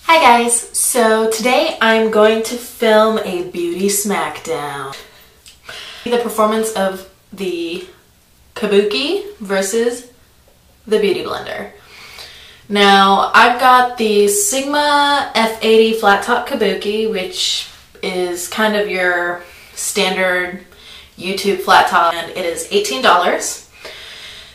Hi guys, so today I'm going to film a beauty smackdown. The performance of the Kabuki versus the Beauty Blender. Now I've got the Sigma F80 flat top Kabuki, which is kind of your standard YouTube flat top, and it is $18.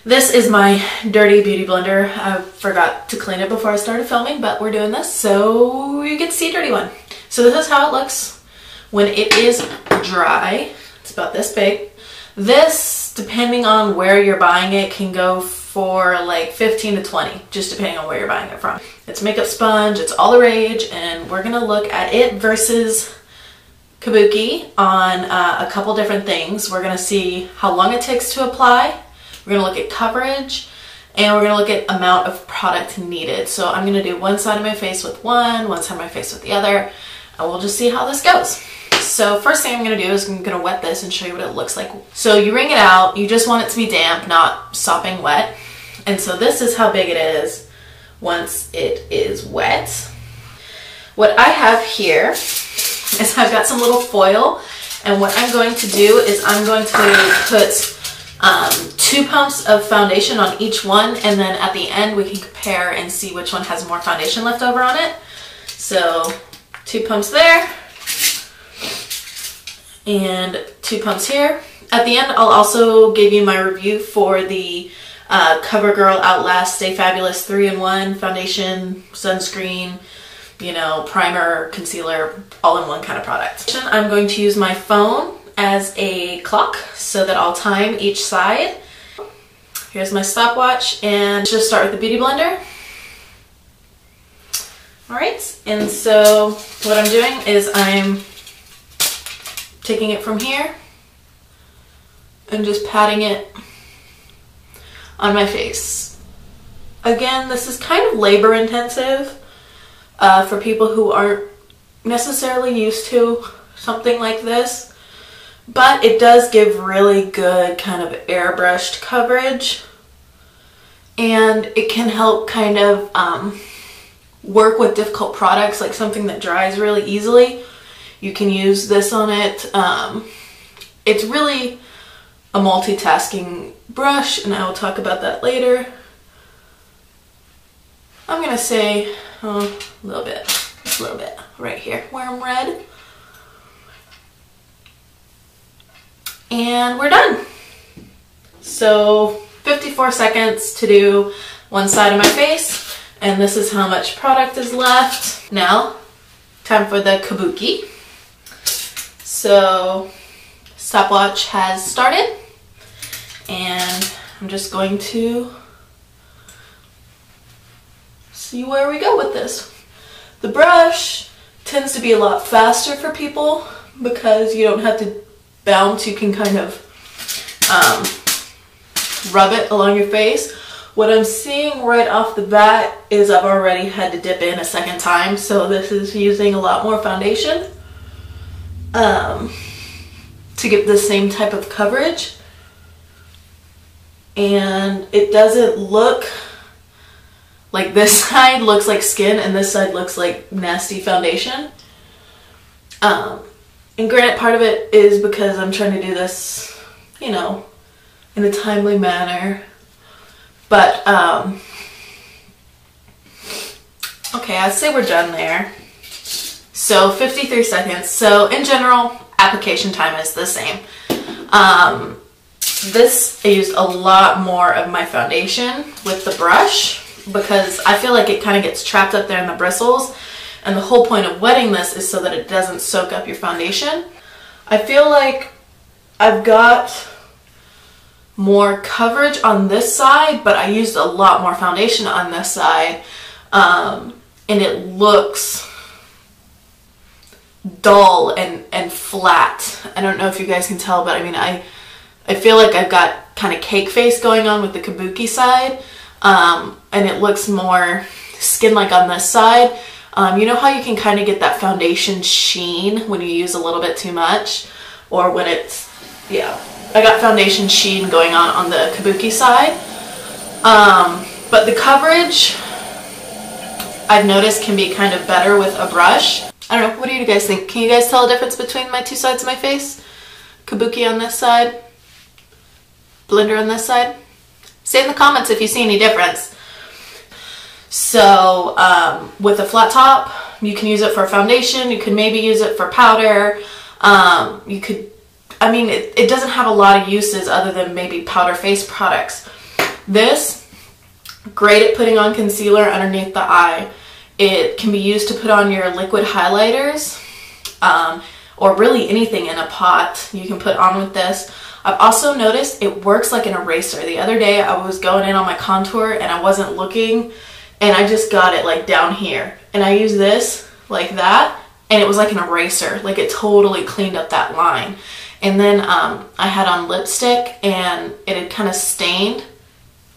This is my dirty beauty blender. I forgot to clean it before I started filming, but we're doing this so you get to see a dirty one. So this is how it looks when it is dry. It's about this big. This, depending on where you're buying it, can go for like 15 to 20, just depending on where you're buying it from. It's a makeup sponge, it's all the rage, and we're gonna look at it versus Kabuki on a couple different things. We're gonna see how long it takes to apply. We're going to look at coverage, and we're going to look at amount of product needed. So I'm going to do one side of my face with one side of my face with the other, and we'll just see how this goes. So first thing I'm going to do is I'm going to wet this and show you what it looks like. So you wring it out, you just want it to be damp, not sopping wet. And so this is how big it is once it is wet. What I have here is I've got some little foil, and what I'm going to do is I'm going to put 2 pumps of foundation on each one, and then at the end we can compare and see which one has more foundation left over on it. So 2 pumps there and 2 pumps here. At the end I'll also give you my review for the Covergirl Outlast Stay Fabulous 3-in-1 foundation, sunscreen, you know, primer, concealer, all in one kind of product. I'm going to use my phone as a clock so that I'll time each side. Here's my stopwatch, and just start with the Beauty Blender. Alright, and so what I'm doing is I'm taking it from here and just patting it on my face. Again, this is kind of labor intensive for people who aren't necessarily used to something like this. But it does give really good kind of airbrushed coverage, and it can help kind of work with difficult products, like something that dries really easily. You can use this on it. It's really a multitasking brush, and I will talk about that later. I'm gonna say a little bit right here where I'm red. And we're done. So 54 seconds to do one side of my face, and this is how much product is left. Now, time for the Kabuki. So stopwatch has started, and I'm just going to see where we go with this. The brush tends to be a lot faster for people because you don't have to bounce, you can kind of rub it along your face. What I'm seeing right off the bat is I've already had to dip in a second time, so this is using a lot more foundation to get the same type of coverage. And it doesn't look like this side looks like skin and this side looks like nasty foundation. And granted, part of it is because I'm trying to do this, you know, in a timely manner. But, okay, I'd say we're done there. So 53 seconds. So in general, application time is the same. This, I used a lot more of my foundation with the brush because I feel like it kind of gets trapped up there in the bristles. And the whole point of wetting this is so that it doesn't soak up your foundation. I feel like I've got more coverage on this side, but I used a lot more foundation on this side. And it looks dull and flat. I don't know if you guys can tell, but I mean, I feel like I've got kind of cake face going on with the Kabuki side. And it looks more skin-like on this side. You know how you can kind of get that foundation sheen when you use a little bit too much, or when it's, yeah, I got foundation sheen going on the Kabuki side. But the coverage, I've noticed can be kind of better with a brush. I don't know, what do you guys think? Can you guys tell the difference between my two sides of my face? Kabuki on this side, blender on this side? Say in the comments if you see any difference. So with a flat top, you can use it for foundation, you could maybe use it for powder, you could, I mean, it doesn't have a lot of uses other than maybe powder face products. This, great at putting on concealer underneath the eye. It can be used to put on your liquid highlighters, or really anything in a pot you can put on with this. I've also noticed it works like an eraser. The other day I was going in on my contour and I wasn't looking, and I just got it like down here. And I used this like that, and it was like an eraser. Like it totally cleaned up that line. And then I had on lipstick and it had kind of stained.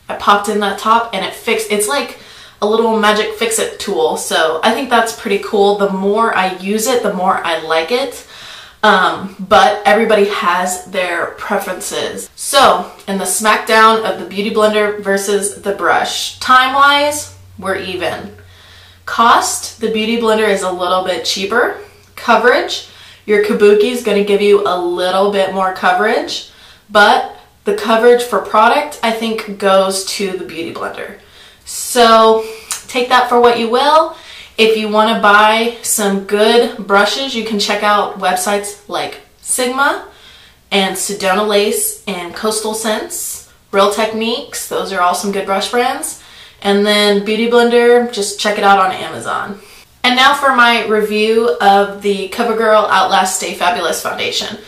I popped in that top and it fixed. It's like a little magic fix-it tool. So I think that's pretty cool. The more I use it, the more I like it. But everybody has their preferences. So in the smackdown of the Beauty Blender versus the brush, time-wise, we're even. Cost, the Beauty Blender is a little bit cheaper. Coverage, your Kabuki is going to give you a little bit more coverage, but the coverage for product, I think, goes to the Beauty Blender. So take that for what you will. If you want to buy some good brushes, you can check out websites like Sigma and Sedona Lace and Coastal Scents, Real Techniques. Those are all some good brush brands. And then Beauty Blender, just check it out on Amazon. And now for my review of the Covergirl Outlast Stay Fabulous Foundation.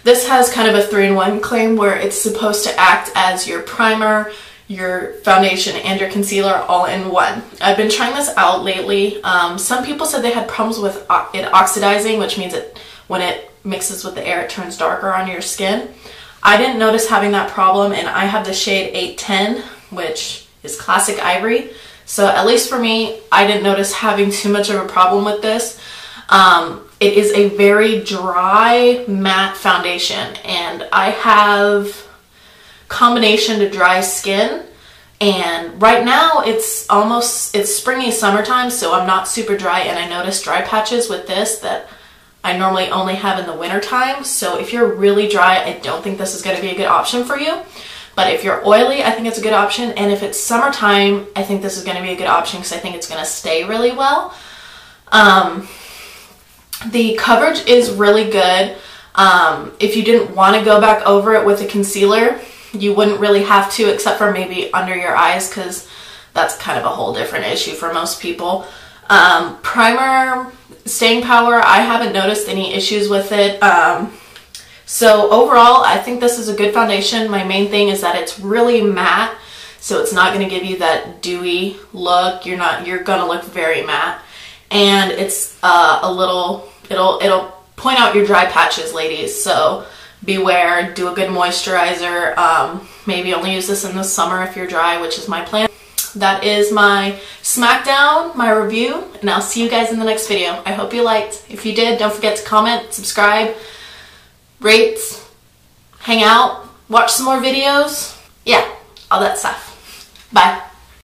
This has kind of a 3-in-1 claim where it's supposed to act as your primer, your foundation, and your concealer all in one. I've been trying this out lately. Some people said they had problems with it oxidizing, which means when it mixes with the air, it turns darker on your skin. I didn't notice having that problem, and I have the shade 810, which is Classic Ivory. So at least for me, I didn't notice having too much of a problem with this. It is a very dry matte foundation, and I have combination to dry skin, and right now it's springy summertime, so I'm not super dry, and I notice dry patches with this that I normally only have in the winter time. So if you're really dry, I don't think this is going to be a good option for you. But if you're oily, I think it's a good option, and if it's summertime, I think this is going to be a good option because I think it's going to stay really well. The coverage is really good. If you didn't want to go back over it with a concealer, you wouldn't really have to, except for maybe under your eyes, because that's kind of a whole different issue for most people. Primer, staying power, I haven't noticed any issues with it. So overall, I think this is a good foundation. My main thing is that it's really matte, so it's not going to give you that dewy look. You're going to look very matte, and it's it'll point out your dry patches, ladies. So beware. Do a good moisturizer. Maybe only use this in the summer if you're dry, which is my plan. That is my smackdown, my review, and I'll see you guys in the next video. I hope you liked. If you did, don't forget to comment, subscribe, rate, hang out, watch some more videos. Yeah, all that stuff. Bye.